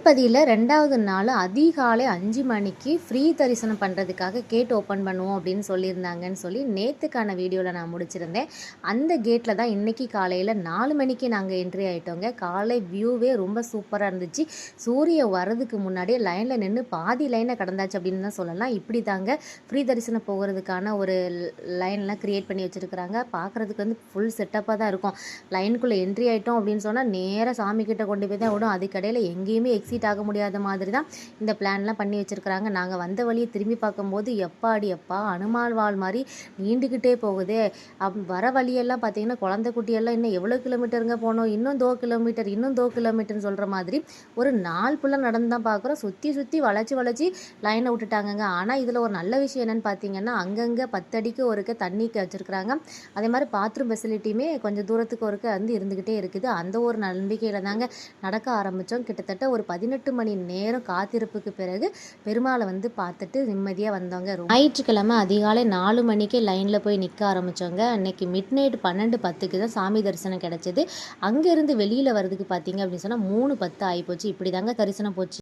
திருப்பதியில் 2வது நாள் அதிகாலை 5 மணிக்கு ஃப்ரீ தரிசனம் பண்ணுறதுக்காக கேட் ஓப்பன் பண்ணுவோம் அப்படின்னு சொல்லியிருந்தாங்கன்னு சொல்லி நேற்றுக்கான வீடியோவில் நான் முடிச்சிருந்தேன். அந்த கேட்டில் தான் இன்றைக்கி காலையில் 4 மணிக்கு நாங்கள் என்ட்ரி ஆகிட்டோங்க. காலை வியூவே ரொம்ப சூப்பராக இருந்துச்சு. சூரியன் வரதுக்கு முன்னாடியே லைனில் நின்று பாதி லைனை கடந்தாச்சு அப்படின்னு தான் சொல்லலாம். இப்படி தாங்க ஃப்ரீ தரிசனம் போகிறதுக்கான ஒரு லைன்லாம் க்ரியேட் பண்ணி வச்சுருக்குறாங்க. பார்க்குறதுக்கு வந்து ஃபுல் செட்டப்பாக தான் இருக்கும். லைனுக்குள்ளே என்ட்ரி ஆகிட்டோம் அப்படின்னு சொன்னால் நேராக சாமி கிட்ட கொண்டு போய் தான் விடும். அதுக்கடையில் எங்கேயுமே எக்ஸிட் ஆக முடியாத மாதிரி தான் இந்த பிளான்லாம் பண்ணி வச்சுருக்குறாங்க. நாங்கள் வந்த வழியை திரும்பி பார்க்கும்போது எப்பா அனுமான் வால் மாதிரி நீண்டுக்கிட்டே போகுது. வர வழியெல்லாம் பார்த்தீங்கன்னா குழந்தை குட்டியெல்லாம் இன்னும் எவ்வளோ கிலோமீட்டருங்க போனோம், இன்னும் 2 கிலோமீட்டர், இன்னும் 2 கிலோமீட்டர்னு சொல்கிற மாதிரி ஒரு நாள் ஃபுல்லாக நடந்து தான் பார்க்குறோம். சுற்றி வளைச்சி லைனை விட்டுட்டாங்கங்க. ஆனால் இதில் ஒரு நல்ல விஷயம் என்னென்னு பார்த்தீங்கன்னா, அங்கங்கே 10 அடிக்கு ஒருக்க தண்ணிக்கு வச்சுருக்குறாங்க. அதே மாதிரி பாத்ரூம் ஃபெசிலிட்டியுமே கொஞ்சம் தூரத்துக்கு ஒருக்க வந்து இருந்துக்கிட்டே இருக்குது. அந்த ஒரு நம்பிக்கையில் தாங்க நடக்க ஆரம்பித்தோம். கிட்டத்தட்ட ஒரு 18 மணி நேரம் காத்திருப்புக்கு பிறகு பெருமாளை வந்து பார்த்துட்டு நிம்மதியாக வந்தோங்க. ஞாயிற்றுக்கிழமை அதிகாலை 4 மணிக்கே லைனில் போய் நிற்க ஆரம்பித்தோங்க. அன்றைக்கி மிட் நைட் 12:10க்கு தான் சாமி தரிசனம் கிடச்சிது. அங்கேருந்து வெளியில் வரதுக்கு பார்த்தீங்க அப்படின்னு சொன்னால் 3:10 ஆகிப்போச்சு. இப்படி தாங்க தரிசனம் போச்சு.